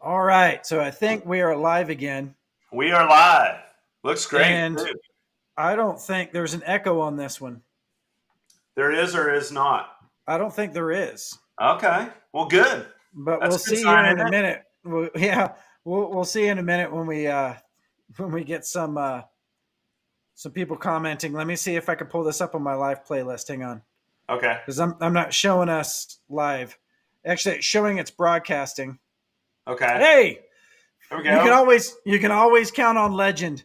All right, so I think we are live again, We are live. Looks great, and too. I don't think there's an echo on this one. There is or is not. I don't think there is, Okay. Well, good. but That's we'll a good see here sign, in isn't a it? minute. Yeah, we'll see in a minute when we get some people commenting. Let me see if I can pull this up on my live playlist. Hang on, Okay. because I'm not showing us live. Actually, it's showing it's broadcasting. Okay. Hey, There we go. you can always count on Legend to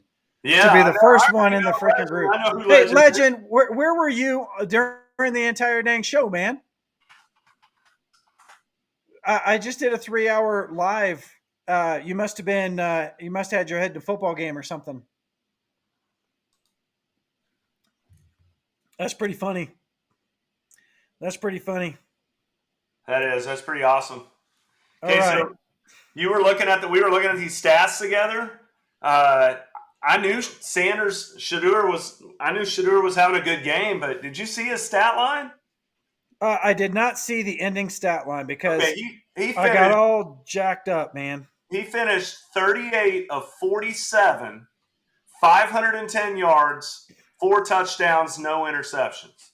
Yeah, be I the know. I first one already in the know freaking Legend. group. I know who Hey, Legend is. Legend, where were you during the entire dang show, man? I just did a 3 hour live. You must have been you must have had your head to football game or something. That's pretty funny. That's pretty funny. That is. That's pretty awesome. All Okay, right. so we were looking at these stats together. Uh, I knew I knew Shadur was having a good game, but did you see his stat line? I did not see the ending stat line Okay, because he I got finished all jacked up, man. he finished 38 of 47, 510 yards, 4 touchdowns, no interceptions.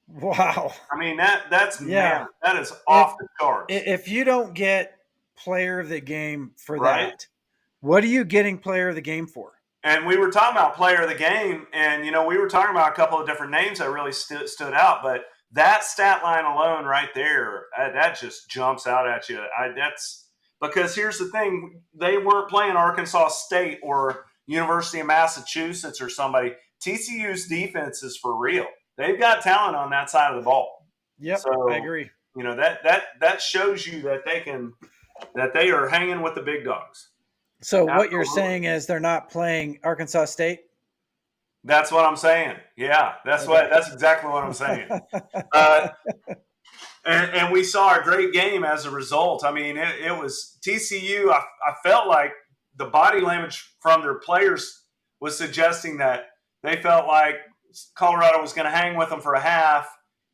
Wow. I mean that's Yeah. man, that is If off the charts, if you don't get player of the game for right? that, what are you getting player of the game for? And we were talking about player of the game, and we were talking about a couple of different names that really stood out, but that stat line alone, right there, that just jumps out at you. That's because here's the thing: they weren't playing Arkansas State or University of Massachusetts or somebody. TCU's defense is for real. They've got talent on that side of the ball. Yep, I So agree. that shows you that they are hanging with the big dogs. So what you're Absolutely. saying is they're not playing Arkansas State? That's what I'm saying. Yeah, Okay. that's exactly what I'm saying. Uh, and we saw a great game as a result. I mean, it was TCU. I felt like the body language from their players was suggesting that they felt like Colorado was going to hang with them for a half,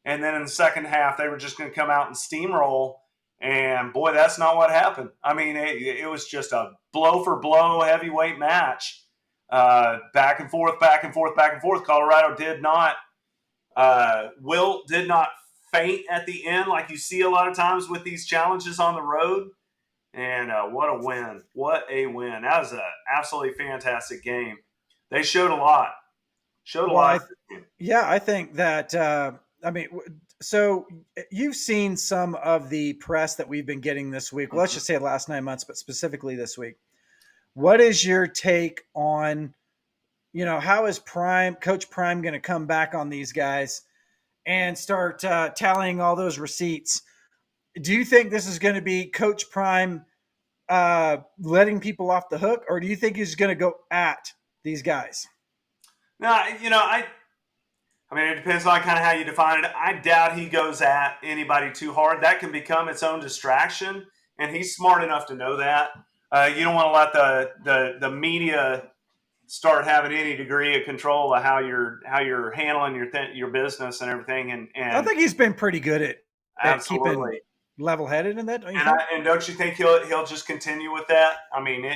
and then in the second half they were just going to come out and steamroll. And boy, that's not what happened. I mean, it was just a blow for blow heavyweight match, back and forth, back and forth, back and forth. Colorado did not Will did not faint at the end like you see a lot of times with these challenges on the road. And what a win. What a win. That was an absolutely fantastic game. They showed a lot. Showed a Well, lot. yeah, I think that I mean, so you've seen some of the press that we've been getting this week. Well, let's just say the last 9 months, but specifically this week. What is your take on, how is Coach Prime going to come back on these guys and start tallying all those receipts? Do you think this is going to be Coach Prime letting people off the hook, or do you think he's going to go at these guys? No, I mean, it depends on kind of how you define it. I doubt he goes at anybody too hard. That can become its own distraction, and he's smart enough to know that. You don't want to let the media start having any degree of control of how you're handling your business and everything. And I think he's been pretty good at keeping absolutely. level headed in that. Don't you And think? don't you think he'll just continue with that? I mean,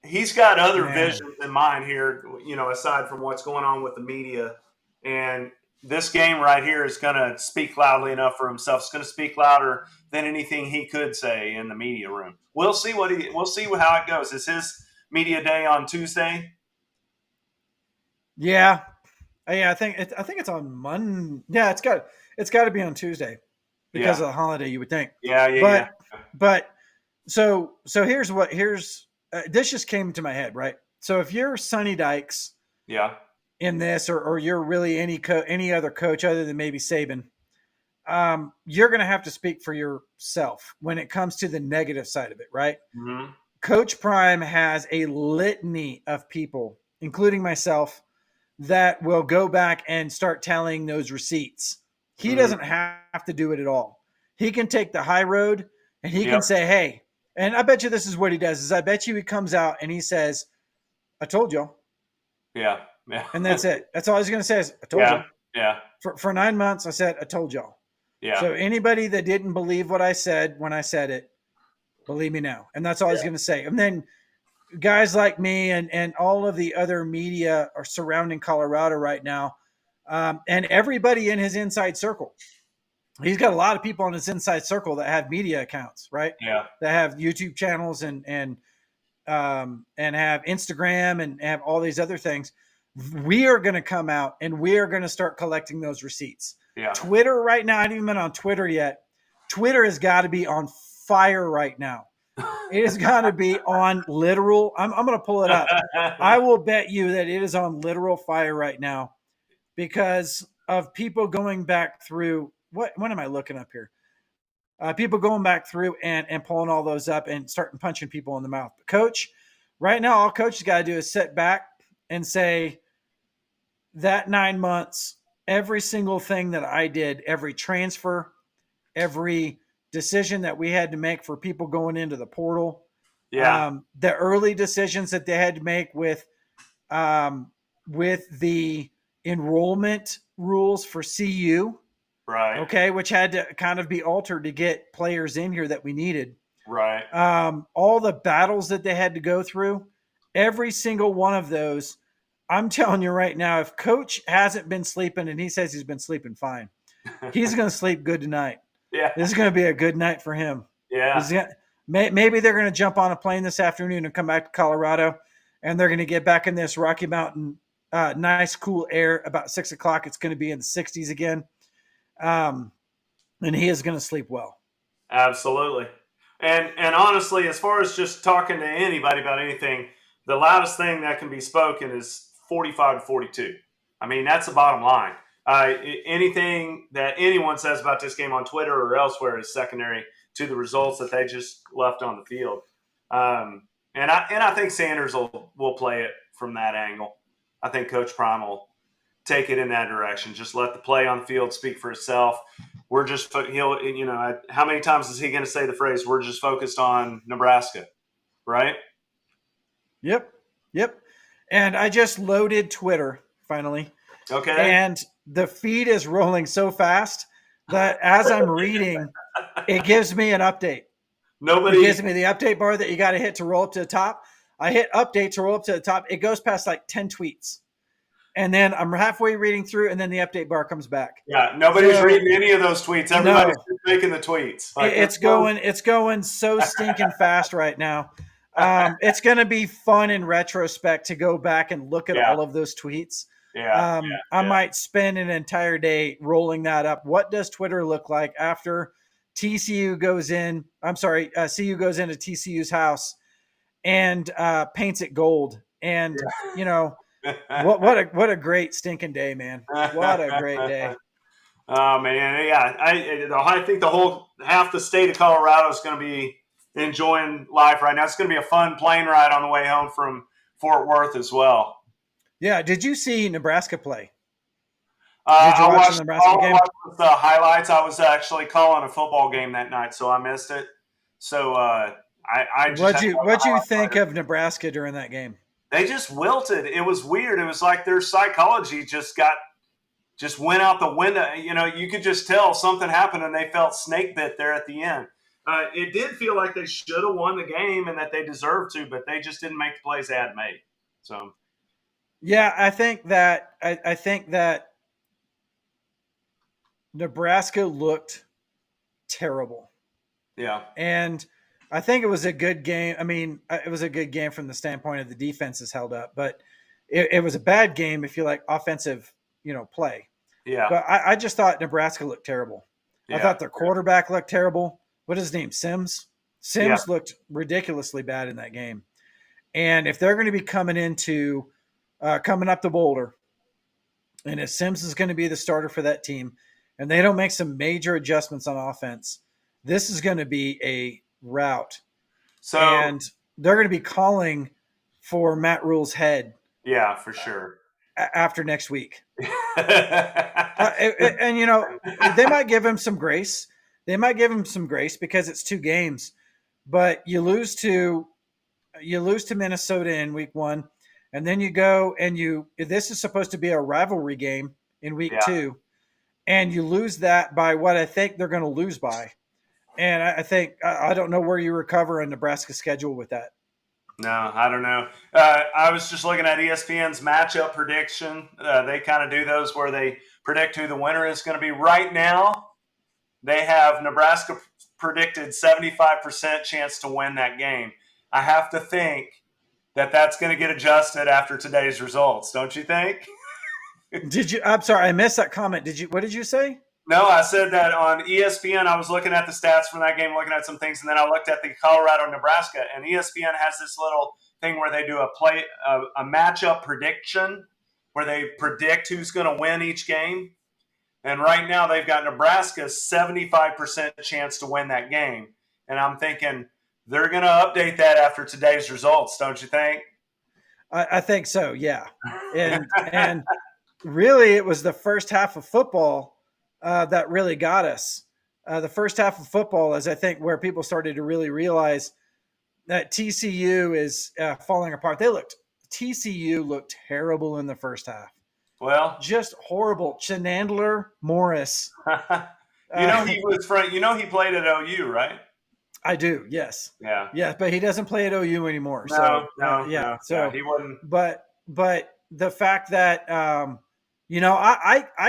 he's got other Man, visions in mind here, aside from what's going on with the media. And this game right here is going to speak loudly enough for himself. It's going to speak louder than anything he could say in the media room. We'll see how it goes. Is his media day on Tuesday? yeah, yeah. I think it's on Monday. Yeah, it's got to be on Tuesday because Yeah, of the holiday. You would think, yeah, yeah, yeah, but but so here's this just came to my head, right? So if you're Sonny Dykes yeah. in this, or you're really any other coach other than maybe Saban, you're going to have to speak for yourself when it comes to the negative side of it, right? Mm-hmm. Coach Prime has a litany of people, including myself, that will go back and start tallying those receipts. He Mm-hmm. doesn't have to do it at all. He can take the high road and he can Yep. say, hey, and I bet you this is what he does is I bet you he comes out and he says, I told y'all. Yeah. Yeah. And that's it. That's all he's going to say is, I told Yeah. y'all. Yeah. For 9 months, I said, I told y'all. Yeah. So anybody that didn't believe what I said when I said it, believe me now. And that's all I was Yeah. going to say. And then guys like me and all of the other media are surrounding Colorado right now, and everybody in his inside circle. He's got a lot of people in his inside circle that have media accounts, right? Yeah. That have YouTube channels and have Instagram and have all these other things. We are going to come out and we are going to start collecting those receipts. Yeah. Twitter right now, I haven't even been on Twitter yet. Twitter has got to be on fire right now. It has got to be on literal. I'm going to pull it up. I will bet you that it is on literal fire right now because of people going back through. What am I looking up here? People going back through and pulling all those up and starting punching people in the mouth. But coach, right now, all coach has got to do is sit back and say that 9 months, every single thing that I did, every transfer, every decision that we had to make for people going into the portal, Yeah. the early decisions that they had to make with the enrollment rules for CU, Right. okay, which had to kind of be altered to get players in here that we needed. Right. All the battles that they had to go through, every single one of those. I'm telling you right now, if coach hasn't been sleeping and he says he's been sleeping fine, he's going to sleep good tonight. Yeah. This is going to be a good night for him. Yeah. Maybe they're going to jump on a plane this afternoon and come back to Colorado, and they're going to get back in this Rocky Mountain, nice, cool air. About 6 o'clock, it's going to be in the 60s again, and he is going to sleep well. Absolutely. And honestly, as far as just talking to anybody about anything, the loudest thing that can be spoken is 45 to 42. I mean, that's the bottom line. Anything that anyone says about this game on Twitter or elsewhere is secondary to the results that they just left on the field. And I think Sanders will play it from that angle. I think Coach Prime will take it in that direction. Just let the play on the field speak for itself. We're just how many times is he going to say the phrase "We're just focused on Nebraska," right? Yep. And I just loaded Twitter finally. Okay. And the feed is rolling so fast that as I'm reading, it gives me an update. It gives me the update bar that you got to hit to roll up to the top. I hit update to roll up to the top. It goes past like 10 tweets. And then I'm halfway reading through, and then the update bar comes back. Yeah, nobody's reading any of those tweets. Everybody's just making the tweets. Like, it's going so stinking fast right now. It's going to be fun in retrospect to go back and look at all of those tweets. I might spend an entire day rolling that up. What does Twitter look like after TCU goes in? I'm sorry, CU goes into TCU's house and paints it gold. And what a great stinking day, man! What a great day. Oh man, yeah. I think half the state of Colorado is going to be enjoying life right now. It's going to be a fun plane ride on the way home from Fort Worth as well. Yeah. Did you see Nebraska play? Did you watch the Nebraska game? I watched the highlights. I was actually calling a football game that night, so I missed it. So what'd you think of Nebraska during that game? They just wilted. It was weird. It was like their psychology just went out the window. You could just tell something happened, and they felt snake bit there at the end. It did feel like they should have won the game and that they deserved to, but they just didn't make the plays they had made. So, yeah, I think that Nebraska looked terrible. Yeah, and I think it was a good game. I mean, it was a good game from the standpoint of the defense is held up, but it was a bad game if you like offensive, play. Yeah. But I just thought Nebraska looked terrible. Yeah. I thought their quarterback looked terrible. What is his name? Sims looked ridiculously bad in that game. And if they're going to be coming up the Boulder, and if Sims is going to be the starter for that team, and they don't make some major adjustments on offense, this is going to be a rout. And they're going to be calling for Matt Rule's head. Yeah, for sure. After next week. And they might give him some grace. Because it's 2 games. But you lose to Minnesota in week 1, and then you go and this is supposed to be a rivalry game in week 2. and you lose that by what I think they're going to lose by. And I think I don't know where you recover in Nebraska's schedule with that. No, I don't know. I was just looking at ESPN's matchup prediction. They kind of do those where they predict who the winner is going to be. Right now, they have Nebraska predicted 75% chance to win that game. I have to think that that's going to get adjusted after today's results, don't you think? Did you? I'm sorry, I missed that comment. Did you? What did you say? No, I said that on ESPN. I was looking at the stats from that game, looking at some things, and then I looked at the Colorado Nebraska. And ESPN has this little thing where they do a matchup prediction, where they predict who's going to win each game. And right now they've got Nebraska's 75% chance to win that game. And I'm thinking they're going to update that after today's results, don't you think? I think so. Yeah, and really, it was the first half of football that really got us. The first half of football is, I think, where people started to really realize that TCU is falling apart. TCU looked terrible in the first half. Well, just horrible. Chenandler Morris. He was from. He played at OU, right? I do. Yes. Yeah. Yeah, but he doesn't play at OU anymore. No. So he wouldn't. But the fact that I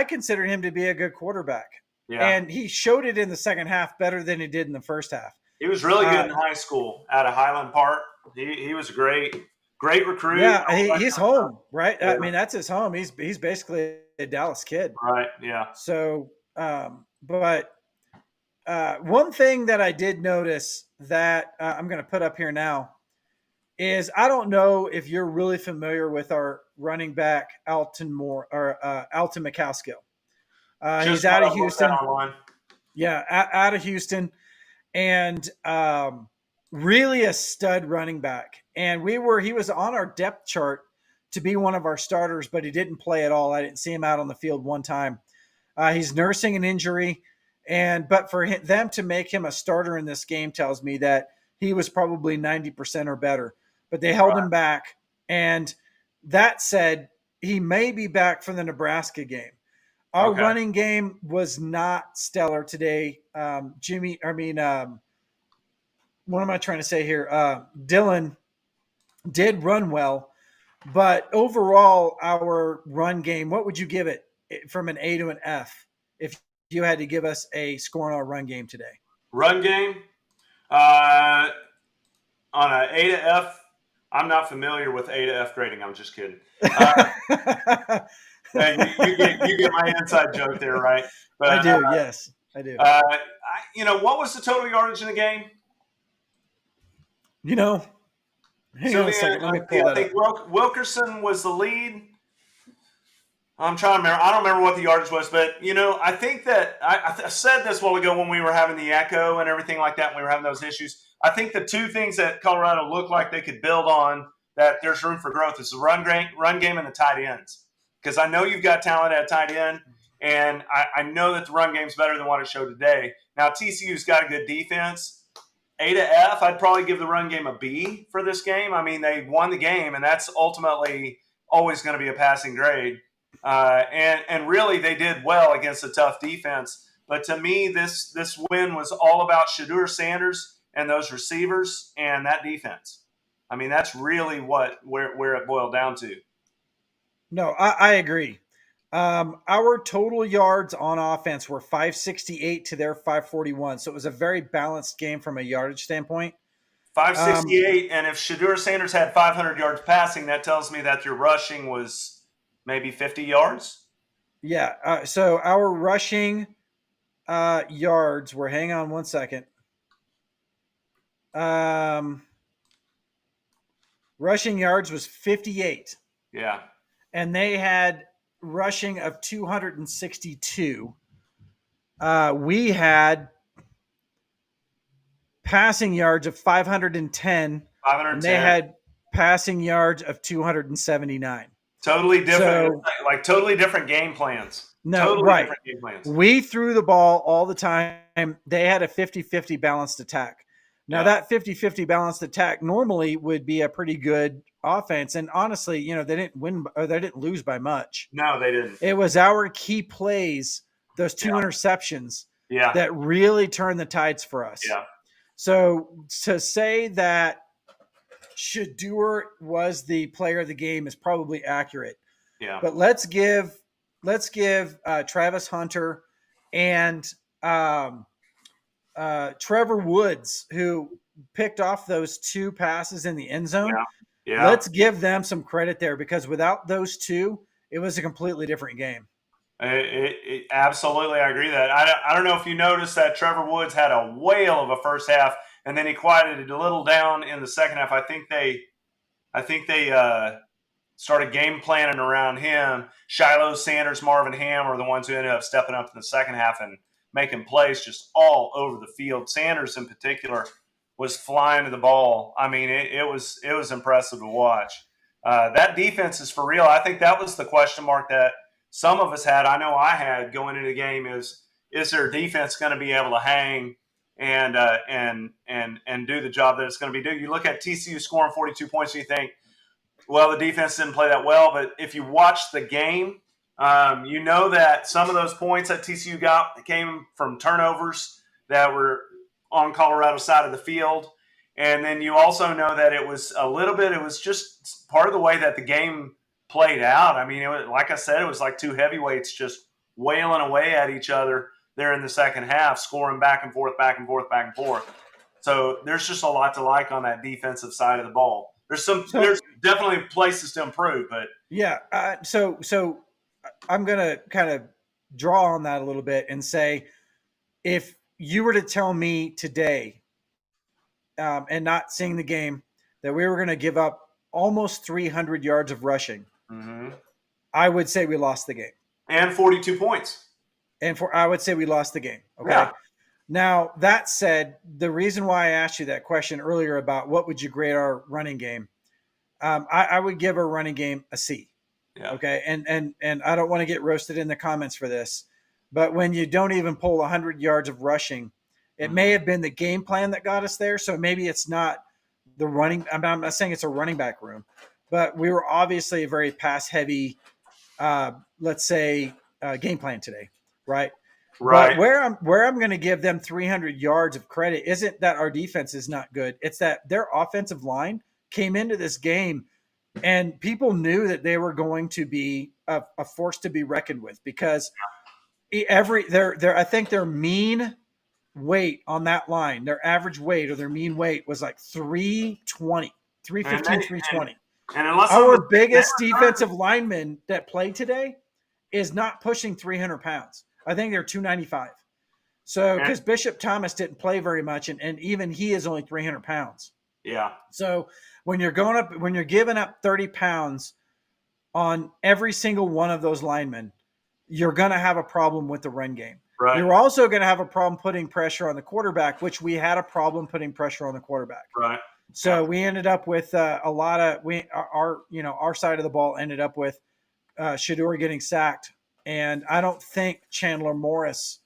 consider him to be a good quarterback. Yeah. And he showed it in the second half better than he did in the first half. He was really good in high school out of Highland Park. He was a great recruit. Yeah, he's home, right? Yeah. I mean, that's his home. He's basically a Dallas kid. Right, yeah. So, but one thing that I did notice that I'm going to put up here now is I don't know if you're really familiar with our running back, Alton McCaskill. He's out of Houston. Yeah, out of Houston. And really a stud running back. And he was on our depth chart to be one of our starters, but he didn't play at all. I didn't see him out on the field one time. He's nursing an injury. But for them to make him a starter in this game tells me that he was probably 90% or better. But they held him back. And that said, he may be back for the Nebraska game. Our running game was not stellar today. What am I trying to say here? Dylan did run well, but overall, our run game, what would you give it from an A to an F if you had to give us a score on our run game today? Run game? On an A to F, I'm not familiar with A to F grading. I'm just kidding. You get my inside joke there, right? But, I do, yes, I do. What was the total yardage in the game? Hang on a second. Let me pull that up. Wilkerson was the lead. I'm trying to remember. I don't remember what the yardage was, but, I think that I said this a while ago when we were having the echo and everything like that, when we were having those issues. I think the two things that Colorado looked like they could build on that there's room for growth is the run game and the tight ends. Because I know you've got talent at tight end, and I know that the run game's better than what it showed today. Now, TCU's got a good defense. A to F, I'd probably give the run game a B for this game. I mean, they won the game, and that's ultimately always going to be a passing grade. And really, they did well against a tough defense. But to me, this win was all about Shedeur Sanders and those receivers and that defense. I mean, that's really where it boiled down to. No, I agree. Our total yards on offense were 568 to their 541. So it was a very balanced game from a yardage standpoint. 568, and if Shedeur Sanders had 500 yards passing, that tells me that your rushing was maybe 50 yards? Yeah, so our rushing yards were, hang on one second. Rushing yards was 58. Yeah. And they had rushing of 262. We had passing yards of 510. And they had passing yards of 279. Totally different, totally different game plans. No, totally right. Different game plans. We threw the ball all the time. They had a 50-50 balanced attack. Now, that 50-50 balanced attack normally would be a pretty good offense. And honestly, they didn't win or they didn't lose by much. No, they didn't. It was our key plays those two interceptions Yeah. that really turned the tides for us. Yeah. So to say that Shador was the player of the game is probably accurate. Yeah. But let's give Travis Hunter and Trevor Woods, who picked off those two passes in the end zone. Yeah. Yeah. Let's give them some credit there, because without those two, it was a completely different game. Absolutely, I agree with that. I don't know if you noticed that Trevor Woods had a whale of a first half, and then he quieted it a little down in the second half. I think they started game planning around him. Shiloh, Sanders, Marvin Ham are the ones who ended up stepping up in the second half and making plays just all over the field. Sanders in particular was flying to the ball. I mean, it was impressive to watch. That defense is for real. I think that was the question mark that some of us had. I know I had going into the game is their defense going to be able to hang and do the job that it's going to be doing? You look at TCU scoring 42 points and you think, well, the defense didn't play that well. But if you watch the game, you know that some of those points that TCU got came from turnovers that were on Colorado's side of the field. And then you also know that it was just part of the way that the game played out. I mean, like I said, it was like two heavyweights just wailing away at each other there in the second half, scoring back and forth, back and forth, back and forth. So there's just a lot to like on that defensive side of the ball. There's definitely places to improve, but yeah. So I'm gonna kind of draw on that a little bit and say, if you were to tell me today, and not seeing the game, that we were going to give up almost 300 yards of rushing, I would say we lost the game. And 42 points. I would say we lost the game. Okay. Yeah. Now, that said, the reason why I asked you that question earlier about what would you grade our running game, I would give our running game a C. Yeah. Okay. And I don't want to get roasted in the comments for this, but when you don't even pull 100 yards of rushing, it may have been the game plan that got us there. So maybe it's not the running. I'm not saying it's a running back room, but we were obviously a very pass heavy, let's say, game plan today. Right. Right. But where I'm going to give them 300 yards of credit isn't that our defense is not good. It's that their offensive line came into this game and people knew that they were going to be a force to be reckoned with, because I think their mean weight on that line, their average weight or their mean weight was like 320, 315, 320. And unless our biggest defensive lineman that played today is not pushing 300 pounds. I think they're 295. So, because Bishop Thomas didn't play very much, and even he is only 300 pounds. Yeah. So when you're giving up 30 pounds on every single one of those linemen, you're going to have a problem with the run game. Right. You're also going to have a problem putting pressure on the quarterback, which we had a problem putting pressure on the quarterback. Right. So we ended up with a lot of our side of the ball ended up with Shador getting sacked. And I don't think Chandler Morris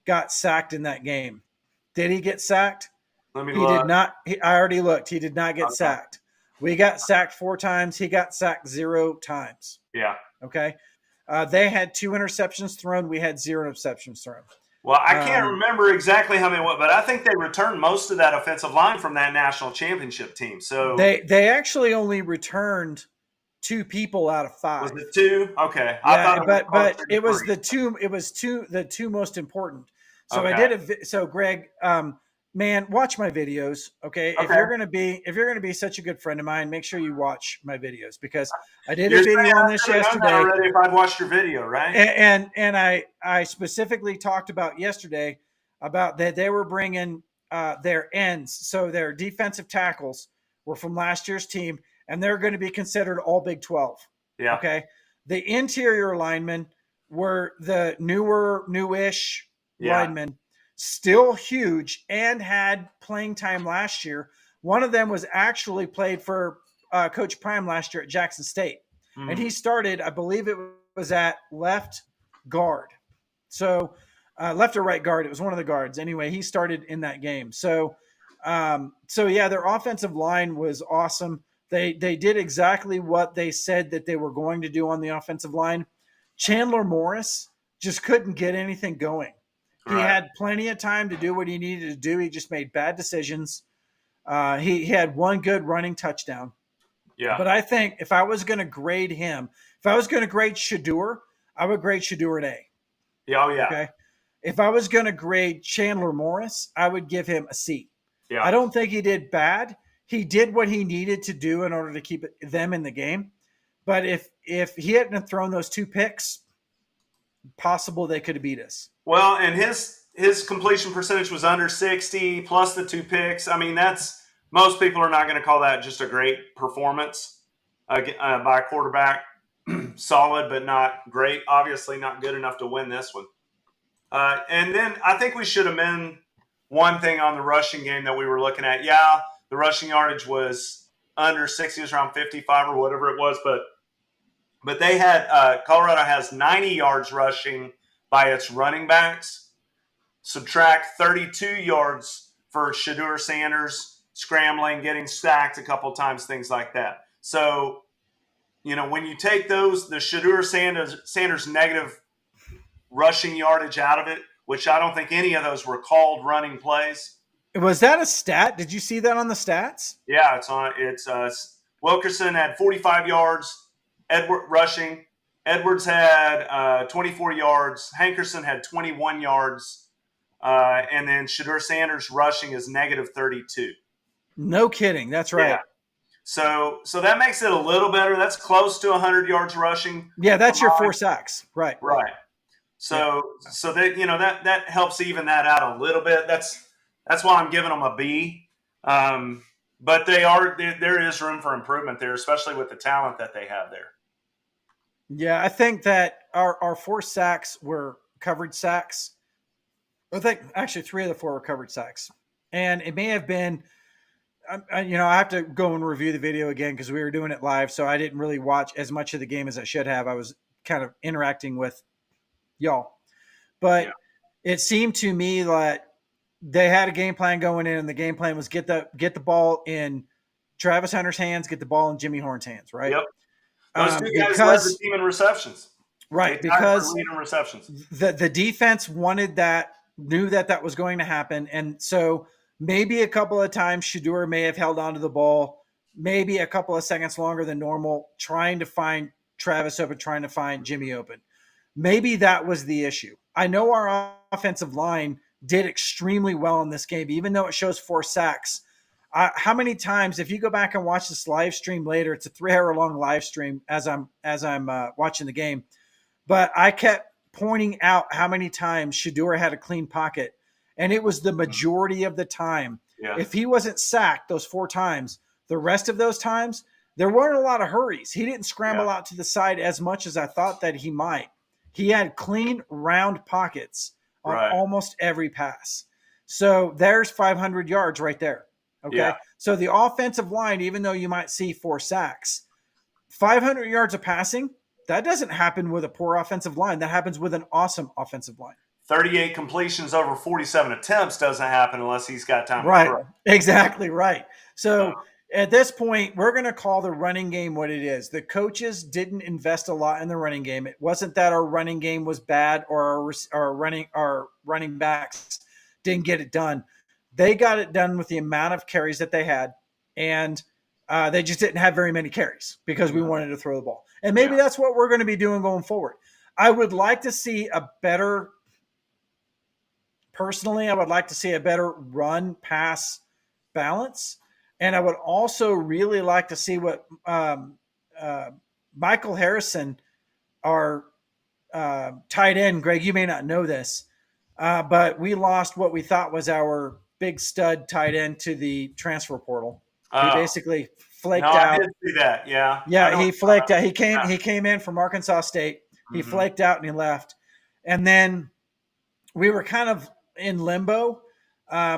got sacked in that game. Did he get sacked? Let me He look. did not. I already looked. He did not get sacked. We got sacked 4 times. He got sacked 0 times. Yeah. Okay. They had 2 interceptions thrown. We had 0 interceptions thrown. Well, I can't remember exactly how many, but I think they returned most of that offensive line from that national championship team. So they actually only returned 2 people out of 5. Was it 2? Okay. Yeah, but it was the 2. It was the 2 most important. So okay. I did so Greg, man, watch my videos. Okay. If you're gonna be such a good friend of mine, make sure you watch my videos, because I did a video on this yesterday. Already if I'd watched your video, right? And I specifically talked about yesterday about that they were bringing their ends, so their defensive tackles were from last year's team, and they're going to be considered all Big 12. Yeah. Okay. The interior linemen were the newish linemen, still huge, and had playing time last year. One of them was actually played for Coach Prime last year at Jackson State. And he started, I believe it was at left guard. So left or right guard. It was one of the guards. Anyway, he started in that game. So yeah, their offensive line was awesome. They did exactly what they said that they were going to do on the offensive line. Chandler Morris just couldn't get anything going. He Right. had plenty of time to do what he needed to do. He just made bad decisions. He had one good running touchdown. Yeah. But I think if I was going to grade him, if I was going to grade Shadur, I would grade Shadur an A. Yeah. Oh, yeah. Okay. If I was going to grade Chandler Morris, I would give him a C. I Yeah. don't think he did bad. He did what he needed to do in order to keep them in the game. But if he hadn't thrown those 2 picks, possible they could have beat us. Well, and his completion percentage was under 60 plus the 2 picks. I mean, that's most people are not going to call that just a great performance by a quarterback. Solid, but not great. Obviously, not good enough to win this one. And then I think we should amend one thing on the rushing game that we were looking at. Yeah, the rushing yardage was under 60, it was around 55 or whatever it was, but they had Colorado has 90 yards rushing by its running backs. Subtract 32 yards for Shadur Sanders scrambling, getting sacked a couple times, things like that. So, when you take the Shadur Sanders negative rushing yardage out of it, which I don't think any of those were called running plays. Was that a stat? Did you see that on the stats? Yeah, it's on. It's Wilkerson had 45 yards, rushing. Edwards had 24 yards. Hankerson had 21 yards, and then Shadur Sanders rushing is negative 32. No kidding. That's right. Yeah. So that makes it a little better. That's close to 100 yards rushing. Yeah, that's your 4 sacks. Right. Right. So that that helps even that out a little bit. That's why I'm giving them a B. But there is room for improvement there, especially with the talent that they have there. Yeah, I think that our 4 sacks were covered sacks. I think actually 3 of the 4 were covered sacks, and it may have been. I have to go and review the video again because we were doing it live, so I didn't really watch as much of the game as I should have. I was kind of interacting with y'all, but it seemed to me that they had a game plan going in, and the game plan was get the ball in Travis Hunter's hands, get the ball in Jimmy Horn's hands, right? Yep. Those 2 guys led the team in receptions. Right, because leading receptions. The defense wanted that, knew that was going to happen, and so maybe a couple of times Shadur may have held onto the ball, maybe a couple of seconds longer than normal, trying to find Travis open, trying to find Jimmy open. Maybe that was the issue. I know our offensive line did extremely well in this game, even though it shows 4 sacks. How many times, if you go back and watch this live stream later, it's a 3-hour long live stream as I'm watching the game, but I kept pointing out how many times Shadur had a clean pocket, and it was the majority of the time. Yeah. If he wasn't sacked those 4 times, the rest of those times, there weren't a lot of hurries. He didn't scramble out to the side as much as I thought that he might. He had clean, round pockets on almost every pass. So there's 500 yards right there. Okay. Yeah. So the offensive line, even though you might see 4 sacks, 500 yards of passing, that doesn't happen with a poor offensive line. That happens with an awesome offensive line. 38 completions over 47 attempts doesn't happen unless he's got time. Right. To throw. Exactly right. So at this point, we're going to call the running game what it is. The coaches didn't invest a lot in the running game. It wasn't that our running game was bad or our running backs didn't get it done. They got it done with the amount of carries that they had, and they just didn't have very many carries because we wanted to throw the ball. And maybe that's what we're going to be doing going forward. I would like to see a better run-pass balance. And I would also really like to see what Michael Harrison, our tight end, Greg, you may not know this, but we lost what we thought was our big stud tight end to the transfer portal. He basically flaked out. I did see that, yeah. Yeah, he flaked out. He came in from Arkansas State. He flaked out and he left. And then we were kind of in limbo.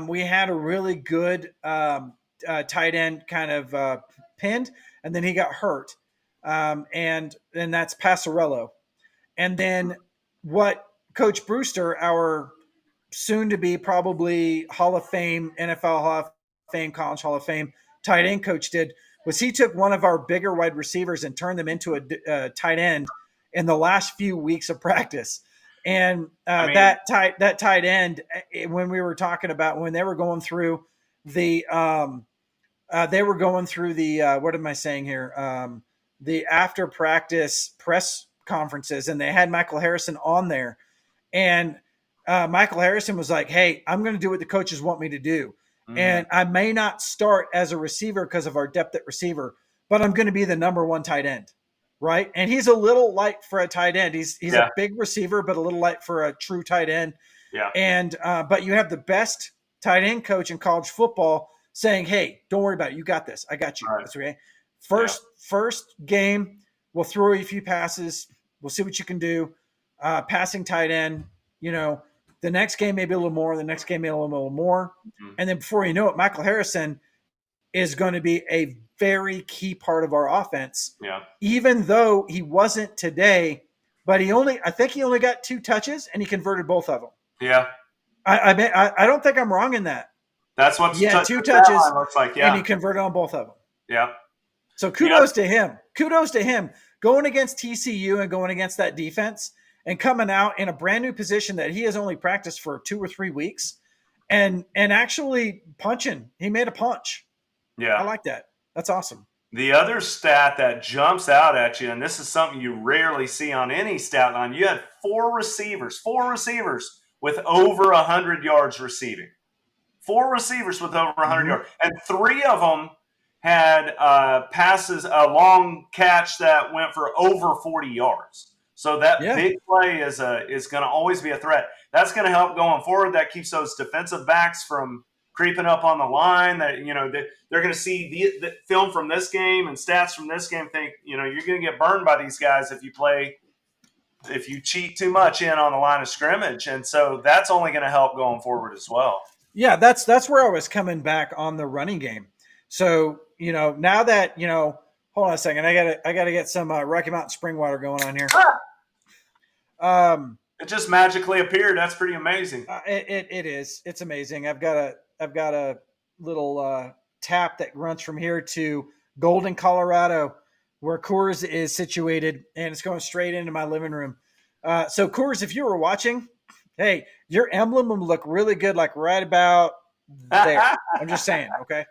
We had a really good tight end kind of pinned, and then he got hurt. And that's Passarello. And then what Coach Brewster, our soon-to-be probably Hall of Fame, NFL Hall of Fame, College Hall of Fame tight end coach did was he took one of our bigger wide receivers and turned them into a tight end in the last few weeks of practice. And I mean, that tight end, when we were talking about when they were going through the what am I saying here? The after practice press conferences, and they had Michael Harrison on there, and Michael Harrison was like, "Hey, I'm going to do what the coaches want me to do, mm-hmm. and I may not start as a receiver because of our depth at receiver, but I'm going to be the number one tight end." Right. And he's a little light for a tight end. He's Yeah, a big receiver, but a little light for a true tight end. yeah, And but you have the best tight end coach in college football saying, "Hey, don't worry about it. You got this. I got you. right, That's okay. yeah, First game, we'll throw you a few passes. We'll see what you can do. Passing tight end. You know, the next game maybe a little more. The next game maybe a little more. mm-hmm. And then before you know it, Michael Harrison is going to be a very key part of our offense. Yeah, Even though he wasn't today, but I think he only got 2 touches and he converted both of them. yeah. I don't think I'm wrong in that. That's what He had 2 that touches line looks like. and he Yeah, converted on both of them. yeah, So yeah, kudos to him. Kudos to him going against TCU and going against that defense and coming out in a brand new position that he has only practiced for 2 or 3 weeks and actually punching. He made a punch. I yeah. like that. That's awesome. The other stat that jumps out at you, and this is something you rarely see on any stat line, you had four receivers with over 100 yards receiving. 4 receivers with over 100 Mm-hmm. yards. And 3 of them had passes, a long catch that went for over 40 yards. So that Yeah. big play is going to always be a threat. That's going to help going forward. That keeps those defensive backs from creeping up on the line. That they're going to see the film from this game and stats from this game. Think you're going to get burned by these guys if you cheat too much in on the line of scrimmage, and so that's only going to help going forward as well. Yeah, that's where I was coming back on the running game. So, now that, hold on a second. I gotta get some Rocky Mountain spring water going on here. It just magically appeared. That's pretty amazing. It is. It's amazing. I've got a little tap that runs from here to Golden, Colorado, where Coors is situated, and it's going straight into my living room. So Coors, if you were watching, hey, your emblem will look really good, like right about there. I'm just saying, okay.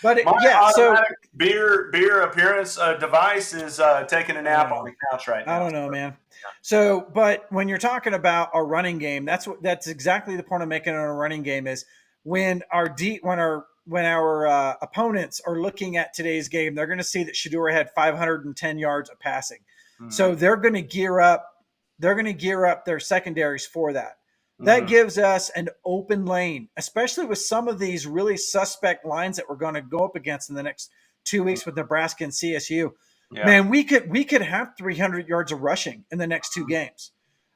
But My so automatic beer appearance device is taking a nap on the couch right now. I don't know, man. So, but when you're talking about a running game, that's exactly the point I'm making on a running game is when our opponents are looking at today's game, they're going to see that Shadura had 510 yards of passing. Mm-hmm. So they're going to gear up. They're going to gear up their secondaries for that. That gives us an open lane, especially with some of these really suspect lines that we're going to go up against in the next 2 weeks with Nebraska and CSU. Yeah. Man, we could have 300 yards of rushing in the next 2 games.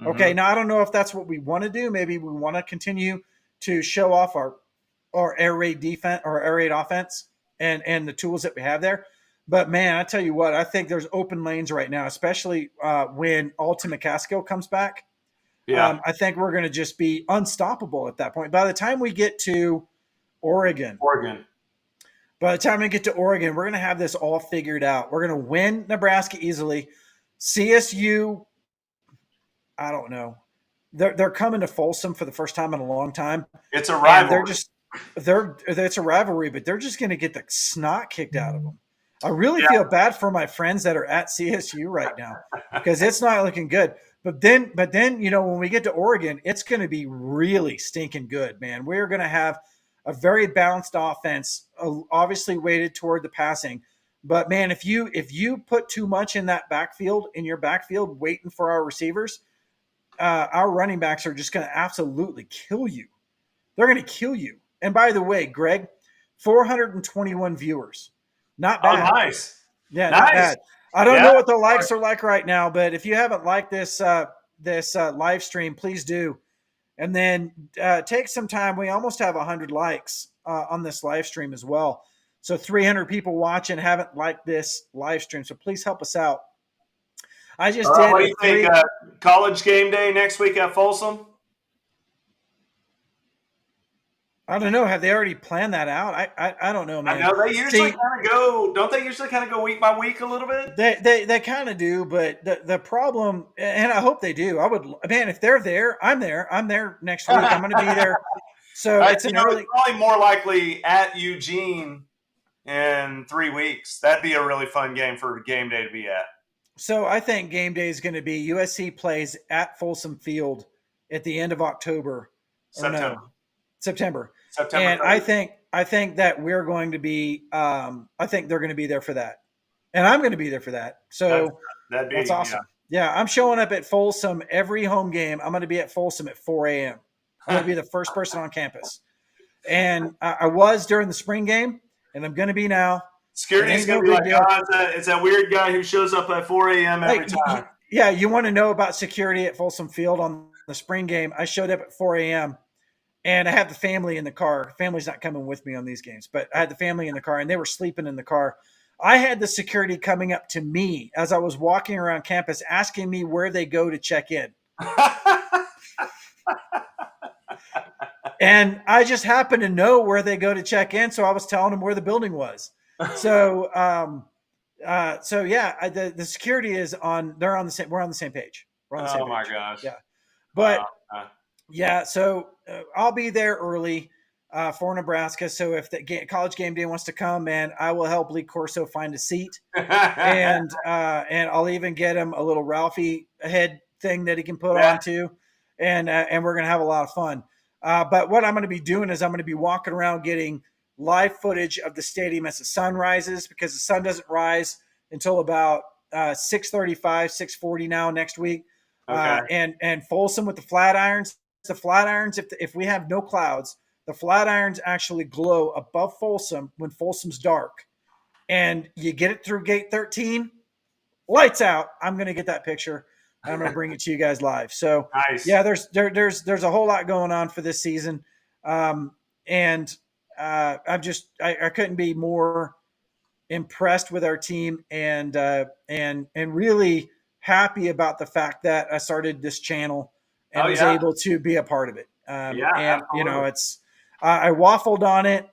Okay, now I don't know if that's what we want to do. Maybe we want to continue to show off our air raid defense or air raid offense and the tools that we have there. But man, I tell you what, I think there's open lanes right now, especially when Alton McCaskill comes back. Yeah, I think we're going to just be unstoppable at that point. By the time we get to Oregon, we're going to have this all figured out. We're going to win Nebraska easily. CSU, I don't know. They're coming to Folsom for the first time in a long time. It's a rivalry. It's a rivalry, but they're just going to get the snot kicked out of them. I really feel bad for my friends that are at CSU right now because it's not looking good. But then, when we get to Oregon, it's going to be really stinking good, man. We're going to have a very balanced offense, obviously weighted toward the passing. But man, if you put too much in your backfield, waiting for our receivers, our running backs are just going to absolutely kill you. They're going to kill you. And by the way, Greg, 421 viewers. Not bad. Oh, nice. Yeah, nice. Not bad. I don't know what the likes are like right now, but if you haven't liked this live stream, please do. And then take some time. We almost have 100 likes on this live stream as well. So 300 people watching haven't liked this live stream. So please help us out. I just did. What do you think? College game day next week at Folsom? I don't know. Have they already planned that out? I don't know, I man. know they usually See, kind of go. Don't they usually kind of go week by week a little bit? they kind of do, but the problem, and I hope they do. I would, man, if they're there, I'm there. I'm there next week. I'm going to be there. So it's an It's early. probably more likely at Eugene in 3 weeks. That'd be a really fun game for game day to be at. So I think game day is going to be USC plays at Folsom Field at the end of October, or no, September, September. September And 30th. I think that we're going to be. I think they're going to be there for that, and I'm going to be there for that. That's So that'd that's be yeah. awesome. Yeah, I'm showing up at Folsom every home game. I'm going to be at Folsom at 4 a.m. I'm going to be the first person on campus, and I was during the spring game, and I'm going to be now. It Security's ain't gonna no be big like, deal. oh, it's that weird guy who shows up at 4 a.m. every time. Yeah, you want to know about security at Folsom Field on the spring game? I showed up at 4 a.m. and I had the family in the car. Family's not coming with me on these games, but I had the family in the car and they were sleeping in the car. I had the security coming up to me as I was walking around campus asking me where they go to check in. And I just happened to know where they go to check in. So I was telling them where the building was. So, so yeah, the security is on, they're on the same, we're on the same page. We're on the same Oh page. my gosh! Yeah. But Wow. yeah, so I'll be there early for Nebraska. So if the college game day wants to come, man, I will help Lee Corso find a seat, and I'll even get him a little Ralphie head thing that he can put Yeah. on too, and we're gonna have a lot of fun. But what I'm going to be doing is I'm going to be walking around getting live footage of the stadium as the sun rises, because the sun doesn't rise until about 6:35, 6:40 now next week. Okay. And Folsom with the flat irons. The flat irons, if we have no clouds, the flat irons actually glow above Folsom when Folsom's dark, and you get it through gate 13, lights out. I'm going to get that picture. And I'm going to bring it to you guys live. So Nice. yeah, there's a whole lot going on for this season, and I couldn't be more impressed with our team, and really happy about the fact that I started this channel and Oh was yeah. able to be a part of it. Yeah. And you know, Absolutely. it's I waffled on it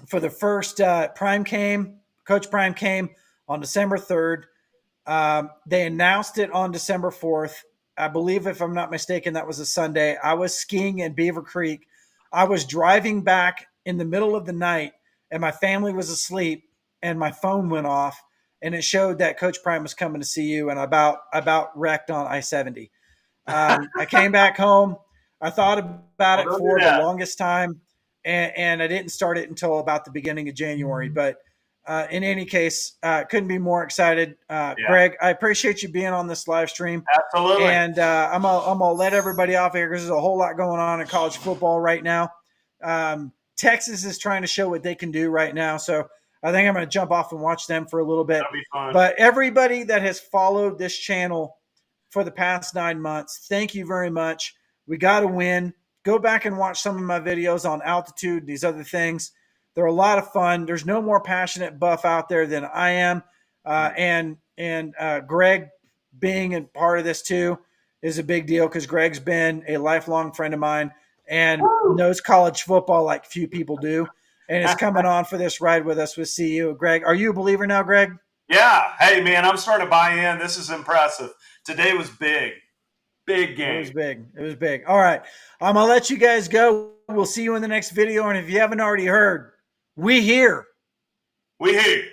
for the first Prime came. Coach Prime came on December 3rd. They announced it on December 4th. I believe, if I'm not mistaken, that was a Sunday. I was skiing in Beaver Creek. I was driving back in the middle of the night, and my family was asleep, and my phone went off, and it showed that Coach Prime was coming to see you, and I about wrecked on I-70. I came back home. I thought about Well, it don't do for the that. longest time, and I didn't start it until about the beginning of January. But in any case, couldn't be more excited. Yeah. Greg, I appreciate you being on this live stream. Absolutely. And I'm gonna let everybody off here because there's a whole lot going on in college football right now. Texas is trying to show what they can do right now, so I think I'm going to jump off and watch them for a little bit. That'll be fun. But everybody that has followed this channel for the past 9 months, thank you very much. We got to win. Go back and watch some of my videos on altitude, these other things. They're a lot of fun. There's no more passionate buff out there than I am. And Greg being a part of this too is a big deal, because Greg's been a lifelong friend of mine and knows college football like few people do, and is coming on for this ride with us with CU. Greg, are you a believer now, Greg? Yeah. Hey, man, I'm starting to buy in. This is impressive. Today was big. Big game. It was big. It was big. All right. I'm going to let you guys go. We'll see you in the next video. And if you haven't already heard, we here. We here.